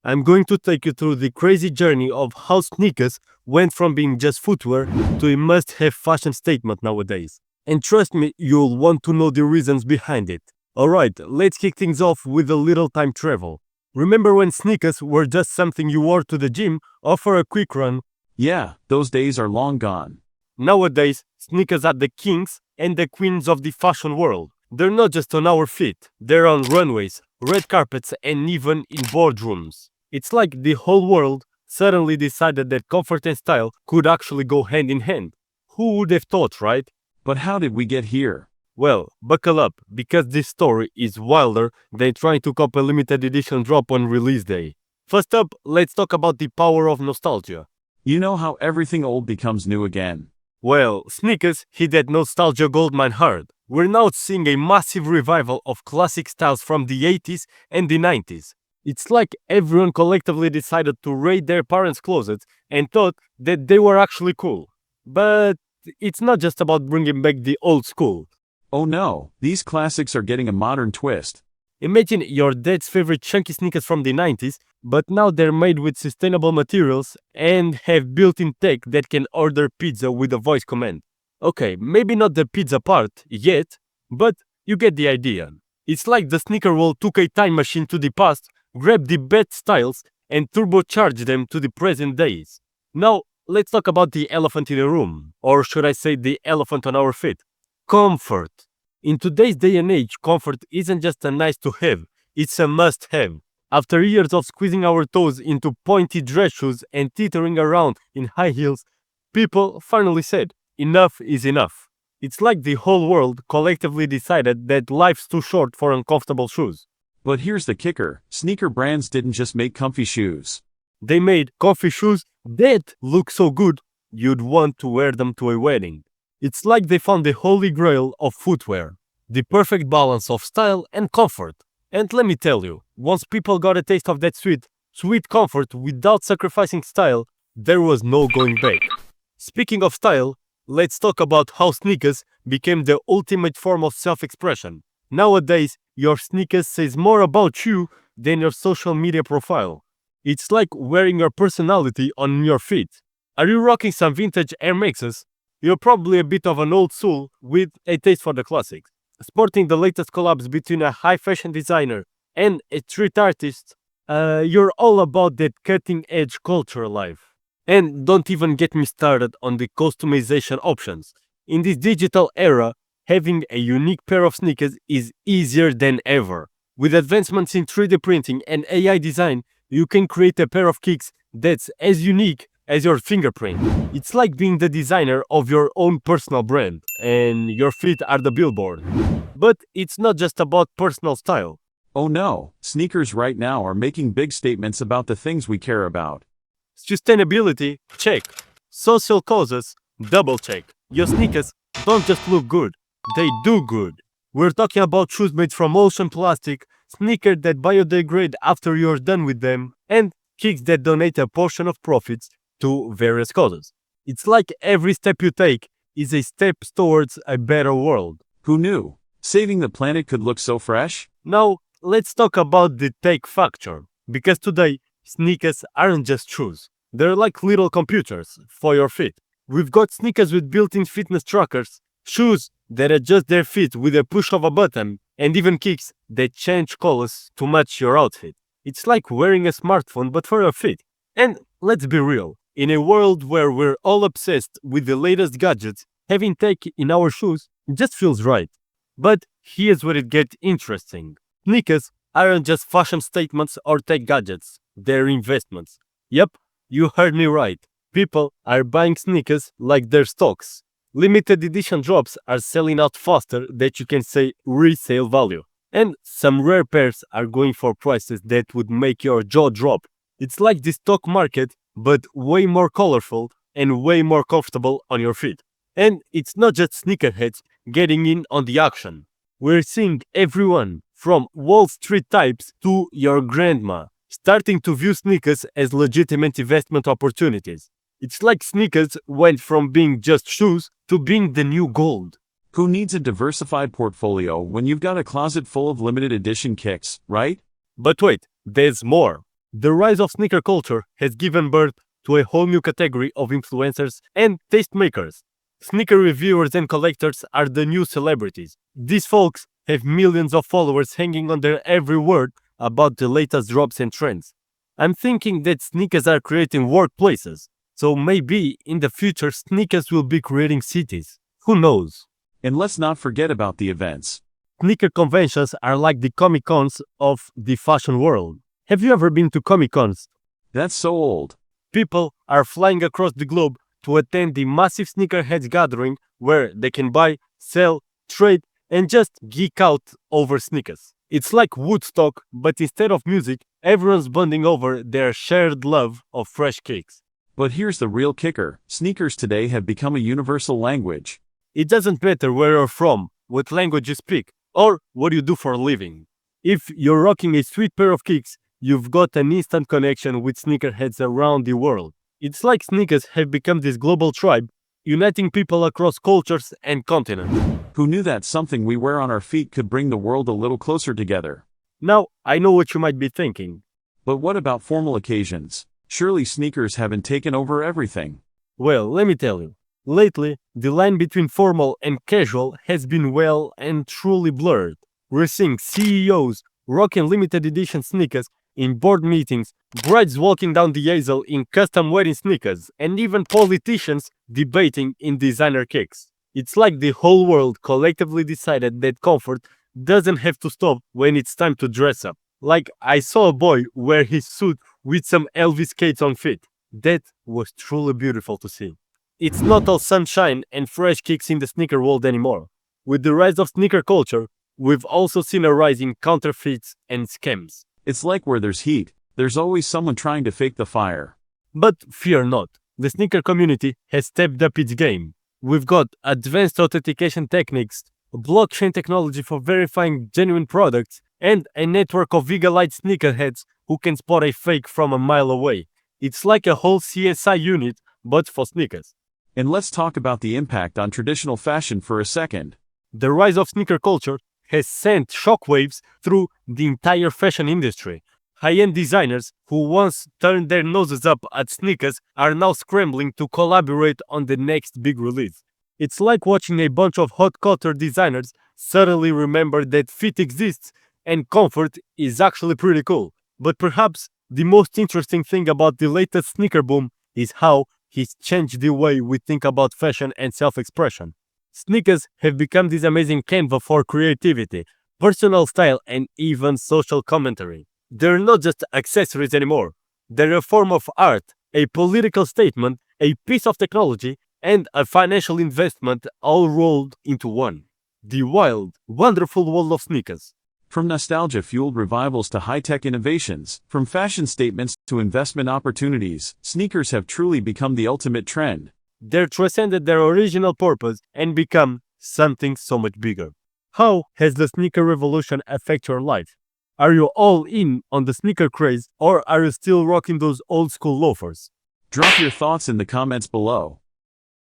I'm going to take you through the crazy journey of how sneakers went from being just footwear to a must have fashion statement nowadays. And trust me, you'll want to know the reasons behind it. Alright, let's kick things off with a little time travel. Remember when sneakers were just something you wore to the gym or for a quick run? Yeah, those days are long gone. Nowadays, sneakers are the kings and the queens of the fashion world. They're not just on our feet, they're on runways, red carpets, and even in boardrooms. It's like the whole world suddenly decided that comfort and style could actually go hand in hand. Who would have thought, right? But how did we get here? Well, buckle up, because this story is wilder than trying to cop a limited edition drop on release day. First up, let's talk about the power of nostalgia. You know how everything old becomes new again. Well, sneakers hit that nostalgia goldmine hard. We're now seeing a massive revival of classic styles from the 80s and the 90s. It's like everyone collectively decided to raid their parents' closets and thought that they were actually cool. But it's not just about bringing back the old school. Oh no, these classics are getting a modern twist. Imagine your dad's favorite chunky sneakers from the 90s, but now they're made with sustainable materials and have built-in tech that can order pizza with a voice command. Okay, maybe not the pizza part yet, but you get the idea. It's like the sneaker world took a time machine to the past, grabbed the best styles, and turbocharged them to the present days. Now, let's talk about the elephant in the room, or should I say the elephant on our feet. Comfort. In today's day and age, comfort isn't just a nice to have, it's a must have. After years of squeezing our toes into pointy dress shoes and teetering around in high heels, people finally said, enough is enough. It's like the whole world collectively decided that life's too short for uncomfortable shoes. But here's the kicker, sneaker brands didn't just make comfy shoes. They made comfy shoes that look so good you'd want to wear them to a wedding. It's like they found the holy grail of footwear, the perfect balance of style and comfort. And let me tell you, once people got a taste of that sweet comfort without sacrificing style, there was no going back. Speaking of style, let's talk about how sneakers became the ultimate form of self-expression. Nowadays, your sneakers says more about you than your social media profile. It's like wearing your personality on your feet. Are you rocking some vintage Air Maxes? You're probably a bit of an old soul with a taste for the classics. Sporting the latest collabs between a high fashion designer and a street artist, you're all about that cutting edge culture life. And don't even get me started on the customization options. In this digital era, having a unique pair of sneakers is easier than ever. With advancements in 3D printing and AI design, you can create a pair of kicks that's as unique as your fingerprint. It's like being the designer of your own personal brand, and your feet are the billboard. But it's not just about personal style. Oh no, sneakers right now are making big statements about the things we care about. Sustainability, check. Social causes, double check. Your sneakers don't just look good, they do good. We're talking about shoes made from ocean plastic, sneakers that biodegrade after you're done with them, and kicks that donate a portion of profits to various causes. It's like every step you take is a step towards a better world. Who knew? Saving the planet could look so fresh? Now, let's talk about the tech factor. Because today, sneakers aren't just shoes. They're like little computers for your feet. We've got sneakers with built-in fitness trackers, shoes that adjust their feet with a push of a button, and even kicks that change colors to match your outfit. It's like wearing a smartphone but for your feet. And let's be real. In a world where we're all obsessed with the latest gadgets, having tech in our shoes just feels right. But here's where it gets interesting. Sneakers aren't just fashion statements or tech gadgets, they're investments. Yep, you heard me right. People are buying sneakers like they're stocks. Limited edition drops are selling out faster than you can say resale value. And some rare pairs are going for prices that would make your jaw drop. It's like the stock market, but way more colorful and way more comfortable on your feet. And it's not just sneakerheads getting in on the action. We're seeing everyone, from Wall Street types to your grandma, starting to view sneakers as legitimate investment opportunities. It's like sneakers went from being just shoes to being the new gold. Who needs a diversified portfolio when you've got a closet full of limited edition kicks, right? But wait, there's more. The rise of sneaker culture has given birth to a whole new category of influencers and tastemakers. Sneaker reviewers and collectors are the new celebrities. These folks have millions of followers hanging on their every word about the latest drops and trends. I'm thinking that sneakers are creating workplaces, so maybe in the future sneakers will be creating cities. Who knows? And let's not forget about the events. Sneaker conventions are like the Comic Cons of the fashion world. Have you ever been to Comic Cons? That's so old. People are flying across the globe to attend the massive Sneakerheads gathering where they can buy, sell, trade, and just geek out over sneakers. It's like Woodstock, but instead of music, everyone's bonding over their shared love of fresh kicks. But here's the real kicker. Sneakers today have become a universal language. It doesn't matter where you're from, what language you speak, or what you do for a living. If you're rocking a sweet pair of kicks, you've got an instant connection with sneakerheads around the world. It's like sneakers have become this global tribe, uniting people across cultures and continents. Who knew that something we wear on our feet could bring the world a little closer together? Now, I know what you might be thinking. But what about formal occasions? Surely sneakers haven't taken over everything. Well, let me tell you. Lately, the line between formal and casual has been well and truly blurred. We're seeing CEOs rocking limited edition sneakers in board meetings, brides walking down the aisle in custom wedding sneakers, and even politicians debating in designer kicks. It's like the whole world collectively decided that comfort doesn't have to stop when it's time to dress up. Like I saw a boy wear his suit with some Elvis skates on feet. That was truly beautiful to see. It's not all sunshine and fresh kicks in the sneaker world anymore. With the rise of sneaker culture, we've also seen a rise in counterfeits and scams. It's like where there's heat, there's always someone trying to fake the fire. But fear not, the sneaker community has stepped up its game. We've got advanced authentication techniques, blockchain technology for verifying genuine products, and a network of eagle-eyed sneakerheads who can spot a fake from a mile away. It's like a whole CSI unit, but for sneakers. And let's talk about the impact on traditional fashion for a second. The rise of sneaker culture has sent shockwaves through the entire fashion industry. High-end designers who once turned their noses up at sneakers are now scrambling to collaborate on the next big release. It's like watching a bunch of hot couture designers suddenly remember that fit exists and comfort is actually pretty cool. But perhaps the most interesting thing about the latest sneaker boom is how he's changed the way we think about fashion and self-expression. Sneakers have become this amazing canvas for creativity, personal style, and even social commentary. They're not just accessories anymore. They're a form of art, a political statement, a piece of technology, and a financial investment all rolled into one. The wild, wonderful world of sneakers. From nostalgia-fueled revivals to high-tech innovations, from fashion statements to investment opportunities, sneakers have truly become the ultimate trend. They've transcended their original purpose and become something so much bigger. How has the sneaker revolution affected your life? Are you all in on the sneaker craze, or are you still rocking those old school loafers? Drop your thoughts in the comments below.